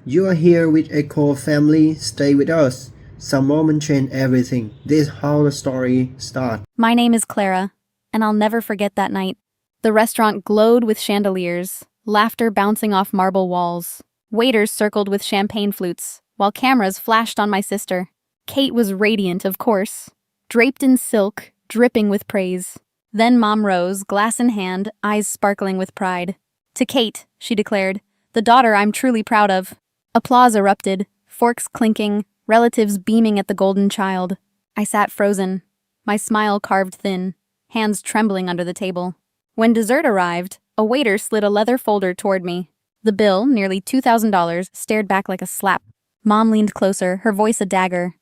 You are here with a core family. Stay with us. Some moment change everything. This is how the story starts. My name is Clara, and I'll never forget that night. The restaurant glowed with chandeliers, laughter bouncing off marble walls. Waiters circled with champagne flutes, while cameras flashed on my sister. Kate was radiant, of course, draped in silk, dripping with praise. Then Mom rose, glass in hand, eyes sparkling with pride. "To Kate," she declared, "the daughter I'm truly proud of." Applause erupted, forks clinking, relatives beaming at the golden child. I sat frozen, my smile carved thin, hands trembling under the table. When dessert arrived, a waiter slid a leather folder toward me. The bill, nearly $2,000, stared back like a slap. Mom leaned closer, her voice a dagger.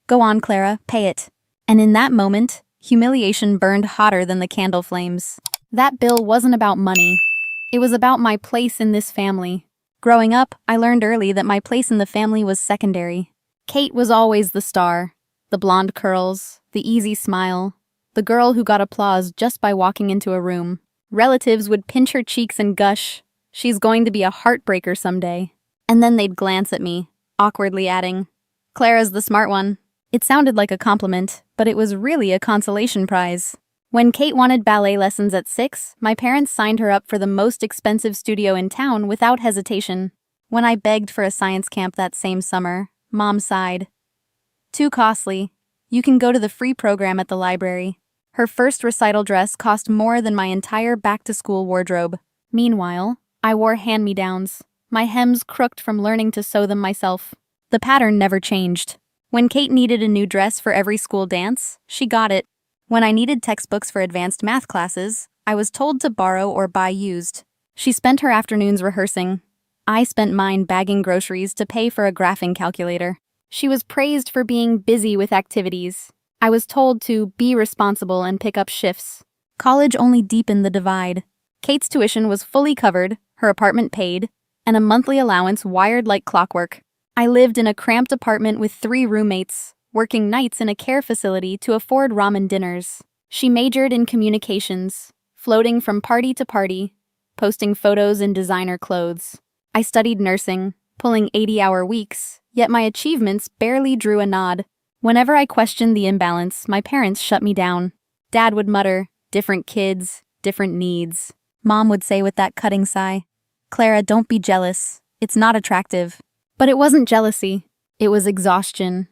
"Go on, Clara, pay it." And in that moment, humiliation burned hotter than the candle flames. That bill wasn't about money. It was about my place in this family. Growing up, I learned early that my place in the family was secondary. Kate was always the star. The blonde curls, the easy smile, the girl who got applause just by walking into a room. Relatives would pinch her cheeks and gush, "She's going to be a heartbreaker someday." And then they'd glance at me, awkwardly adding, "Clara's the smart one." It sounded like a compliment, but it was really a consolation prize. When Kate wanted ballet lessons at 6, my parents signed her up for the most expensive studio in town without hesitation. When I begged for a science camp that same summer, Mom sighed. "Too costly. You can go to the free program at the library." Her first recital dress cost more than my entire back-to-school wardrobe. Meanwhile, I wore hand-me-downs, my hems crooked from learning to sew them myself. The pattern never changed. When Kate needed a new dress for every school dance, she got it. When I needed textbooks for advanced math classes, I was told to borrow or buy used. She spent her afternoons rehearsing. I spent mine bagging groceries to pay for a graphing calculator. She was praised for being busy with activities. I was told to be responsible and pick up shifts. College only deepened the divide. Kate's tuition was fully covered, her apartment paid, and a monthly allowance wired like clockwork. I lived in a cramped apartment with 3 roommates, working nights in a care facility to afford ramen dinners. She majored in communications, floating from party to party, posting photos in designer clothes. I studied nursing, pulling 80-hour weeks, yet my achievements barely drew a nod. Whenever I questioned the imbalance, my parents shut me down. Dad would mutter, "Different kids, different needs." Mom would say with that cutting sigh, "Clara, don't be jealous. It's not attractive." But it wasn't jealousy. It was exhaustion.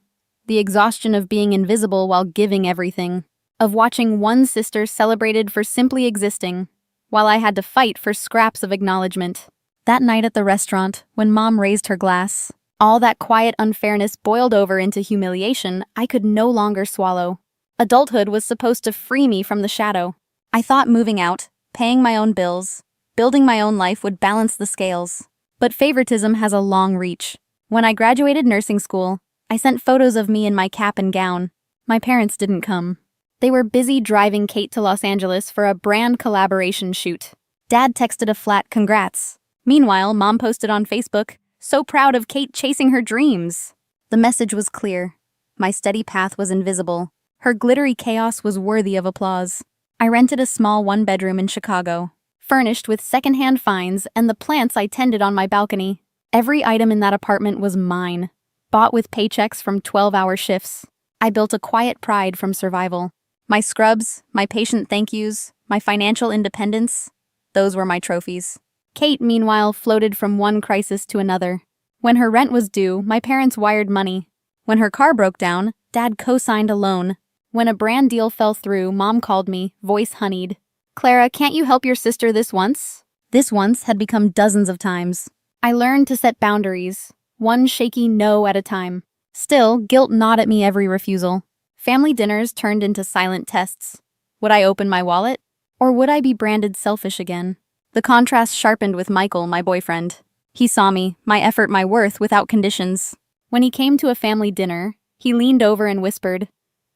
The exhaustion of being invisible while giving everything. Of watching one sister celebrated for simply existing, while I had to fight for scraps of acknowledgement. That night at the restaurant, when Mom raised her glass, all that quiet unfairness boiled over into humiliation I could no longer swallow. Adulthood was supposed to free me from the shadow. I thought moving out, paying my own bills, building my own life would balance the scales. But favoritism has a long reach. When I graduated nursing school, I sent photos of me in my cap and gown. My parents didn't come. They were busy driving Kate to Los Angeles for a brand collaboration shoot. Dad texted a flat congrats. Meanwhile, Mom posted on Facebook, "So proud of Kate chasing her dreams." The message was clear. My steady path was invisible. Her glittery chaos was worthy of applause. I rented a small 1-bedroom in Chicago, furnished with secondhand finds and the plants I tended on my balcony. Every item in that apartment was mine, bought with paychecks from 12-hour shifts. I built a quiet pride from survival. My scrubs, my patient thank yous, my financial independence, those were my trophies. Kate, meanwhile, floated from one crisis to another. When her rent was due, my parents wired money. When her car broke down, Dad co-signed a loan. When a brand deal fell through, Mom called me, voice honeyed. "Clara, can't you help your sister this once?" This once had become dozens of times. I learned to set boundaries, one shaky no at a time. Still, guilt gnawed at me every refusal. Family dinners turned into silent tests. Would I open my wallet? Or would I be branded selfish again? The contrast sharpened with Michael, my boyfriend. He saw me, my effort, my worth, without conditions. When he came to a family dinner, he leaned over and whispered,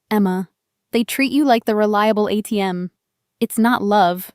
"Emma, they treat you like the reliable ATM. It's not love.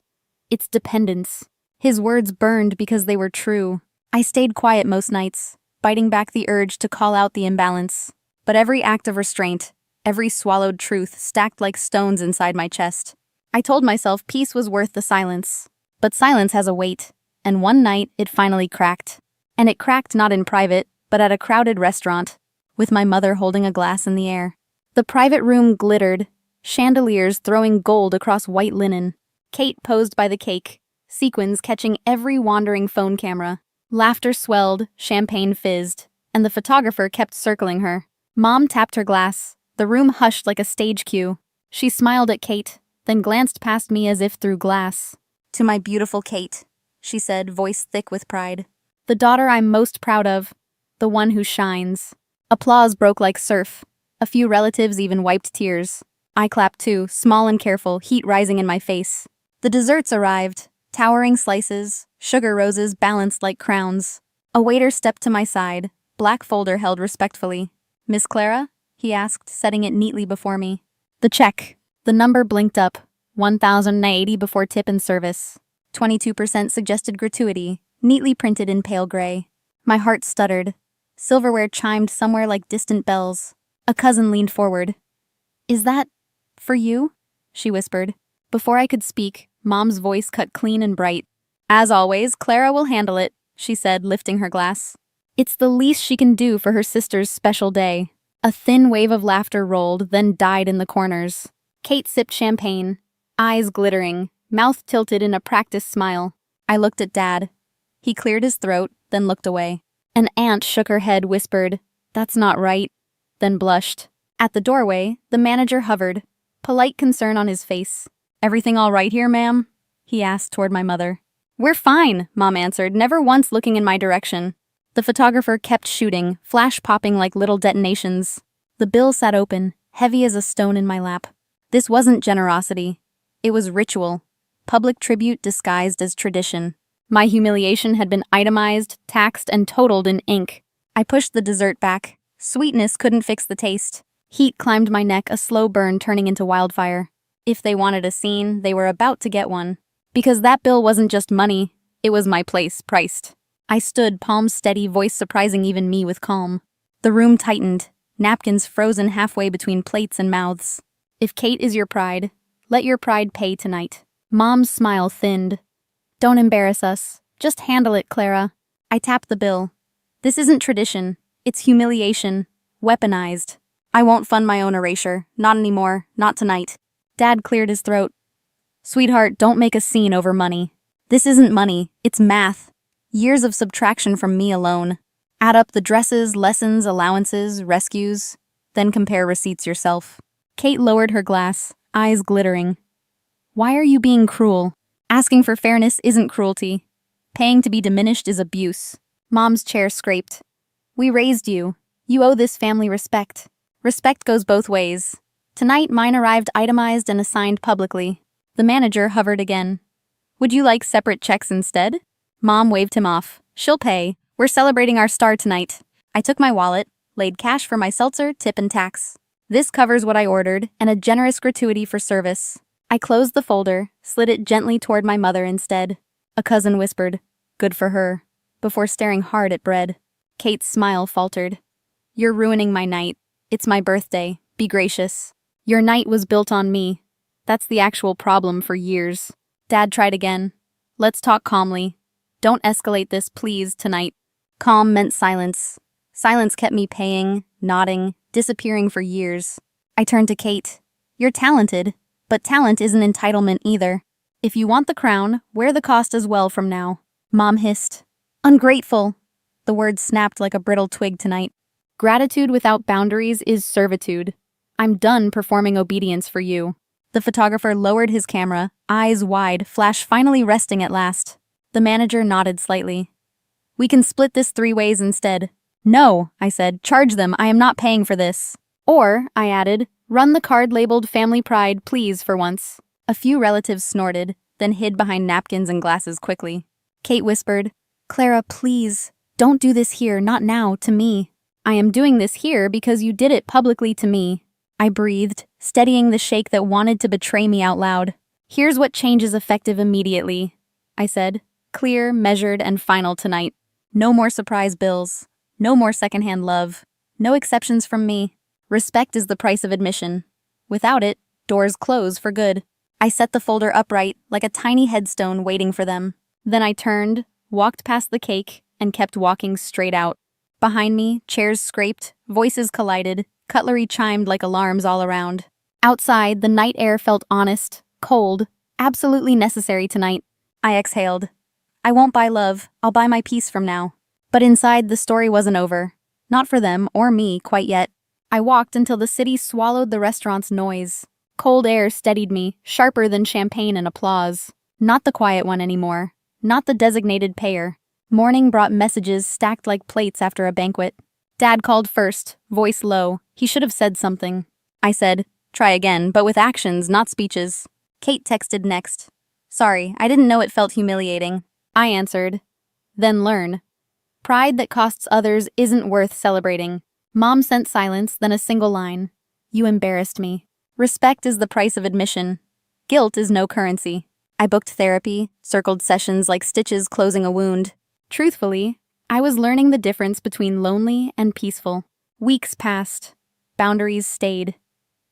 It's dependence." His words burned because they were true. I stayed quiet most nights, biting back the urge to call out the imbalance. But every act of restraint, every swallowed truth stacked like stones inside my chest. I told myself peace was worth the silence. But silence has a weight, and one night it finally cracked. And it cracked not in private, but at a crowded restaurant, with my mother holding a glass in the air. The private room glittered, chandeliers throwing gold across white linen. Kate posed by the cake, sequins catching every wandering phone camera. Laughter swelled, champagne fizzed, and the photographer kept circling her. Mom tapped her glass. The room hushed like a stage cue. She smiled at Kate, then glanced past me as if through glass. "To my beautiful Kate," she said, voice thick with pride. "The daughter I'm most proud of, the one who shines." Applause broke like surf. A few relatives even wiped tears. I clapped too, small and careful, heat rising in my face. The desserts arrived, towering slices, sugar roses balanced like crowns. A waiter stepped to my side, black folder held respectfully. "Miss Clara?" he asked, setting it neatly before me. "The check." The number blinked up, 1,080 before tip and service. 22% suggested gratuity, neatly printed in pale gray. My heart stuttered. Silverware chimed somewhere like distant bells. A cousin leaned forward. "Is that for you?" she whispered. Before I could speak, Mom's voice cut clean and bright. "As always, Clara will handle it," she said, lifting her glass. It's the least she can do for her sister's special day. A thin wave of laughter rolled, then died in the corners. Kate sipped champagne, eyes glittering, mouth tilted in a practiced smile. I looked at Dad. He cleared his throat, then looked away. An aunt shook her head, whispered, "That's not right," then blushed. At the doorway, the manager hovered, polite concern on his face. "Everything all right here, ma'am?" he asked toward my mother. "We're fine," Mom answered, never once looking in my direction. The photographer kept shooting, flash popping like little detonations. The bill sat open, heavy as a stone in my lap. This wasn't generosity. It was ritual. Public tribute disguised as tradition. My humiliation had been itemized, taxed, and totaled in ink. I pushed the dessert back. Sweetness couldn't fix the taste. Heat climbed my neck, a slow burn turning into wildfire. If they wanted a scene, they were about to get one. Because that bill wasn't just money, it was my place, priced. I stood, palms steady, voice surprising even me with calm. The room tightened, napkins frozen halfway between plates and mouths. "If Kate is your pride, let your pride pay tonight." Mom's smile thinned. "Don't embarrass us. Just handle it, Clara." I tapped the bill. "This isn't tradition. It's humiliation. Weaponized. I won't fund my own erasure. Not anymore. Not tonight." Dad cleared his throat. "Sweetheart, don't make a scene over money. This isn't money. It's math. Years of subtraction from me alone. Add up the dresses, lessons, allowances, rescues. Then compare receipts yourself." Kate lowered her glass, eyes glittering. "Why are you being cruel? Asking for fairness isn't cruelty. Paying to be diminished is abuse." Mom's chair scraped. "We raised you. You owe this family respect. Respect goes both ways. Tonight, mine arrived itemized and assigned publicly." The manager hovered again. "Would you like separate checks instead?" Mom waved him off. "She'll pay. We're celebrating our star tonight." I took my wallet, laid cash for my seltzer, tip, and tax. "This covers what I ordered, and a generous gratuity for service." I closed the folder, slid it gently toward my mother instead. A cousin whispered, "Good for her," before staring hard at bread. Kate's smile faltered. "You're ruining my night. It's my birthday. Be gracious." "Your night was built on me. That's the actual problem for years." Dad tried again. "Let's talk calmly. Don't escalate this, please, tonight." Calm meant silence. Silence kept me paying, nodding, disappearing for years. I turned to Kate. "You're talented, but talent isn't entitlement either. If you want the crown, wear the cost as well from now." Mom hissed. "Ungrateful." The words snapped like a brittle twig tonight. "Gratitude without boundaries is servitude. I'm done performing obedience for you." The photographer lowered his camera, eyes wide, flash finally resting at last. The manager nodded slightly. "We can split this 3 ways instead." "No," I said, "charge them. I am not paying for this." "Or," I added, "run the card labeled Family Pride, please, for once." A few relatives snorted, then hid behind napkins and glasses quickly. Kate whispered, "Clara, please, don't do this here, not now, to me." "I am doing this here because you did it publicly to me." I breathed, steadying the shake that wanted to betray me out loud. "Here's what change is effective immediately," I said, clear, measured, and final tonight. No more surprise bills. No more secondhand love. No exceptions from me. Respect is the price of admission. Without it, doors close for good. I set the folder upright, like a tiny headstone waiting for them. Then I turned, walked past the cake, and kept walking straight out. Behind me, chairs scraped, voices collided, cutlery chimed like alarms all around. Outside, the night air felt honest, cold, absolutely necessary tonight. I exhaled. I won't buy love, I'll buy my peace from now. But inside, the story wasn't over. Not for them or me quite yet. I walked until the city swallowed the restaurant's noise. Cold air steadied me, sharper than champagne and applause. Not the quiet one anymore. Not the designated payer. Morning brought messages stacked like plates after a banquet. Dad called first, voice low. He should have said something. I said, try again, but with actions, not speeches. Kate texted next. Sorry, I didn't know it felt humiliating. I answered, then learn. Pride that costs others isn't worth celebrating. Mom sent silence, then a single line. You embarrassed me. Respect is the price of admission. Guilt is no currency. I booked therapy, circled sessions like stitches closing a wound. Truthfully, I was learning the difference between lonely and peaceful. Weeks passed. Boundaries stayed.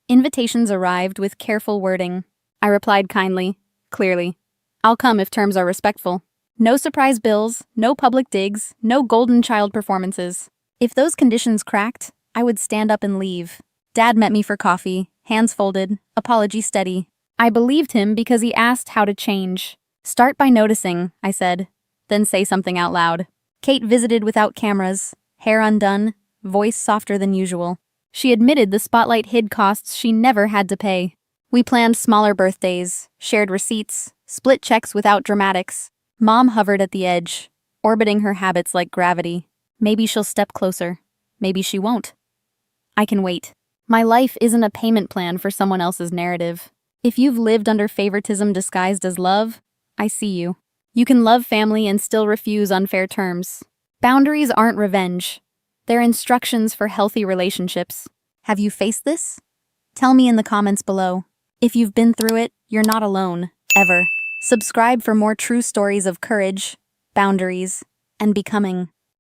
Invitations arrived with careful wording. I replied kindly, clearly. I'll come if terms are respectful. No surprise bills, no public digs, no golden child performances. If those conditions cracked, I would stand up and leave. Dad met me for coffee, hands folded, apology steady. I believed him because he asked how to change. Start by noticing, I said, then say something out loud. Kate visited without cameras, hair undone, voice softer than usual. She admitted the spotlight hid costs she never had to pay. We planned smaller birthdays, shared receipts, split checks without dramatics. Mom hovered at the edge, orbiting her habits like gravity. Maybe she'll step closer. Maybe she won't. I can wait. My life isn't a payment plan for someone else's narrative. If you've lived under favoritism disguised as love, I see you. You can love family and still refuse unfair terms. Boundaries aren't revenge. They're instructions for healthy relationships. Have you faced this? Tell me in the comments below. If you've been through it, you're not alone, ever. Subscribe for more true stories of courage, boundaries, and becoming.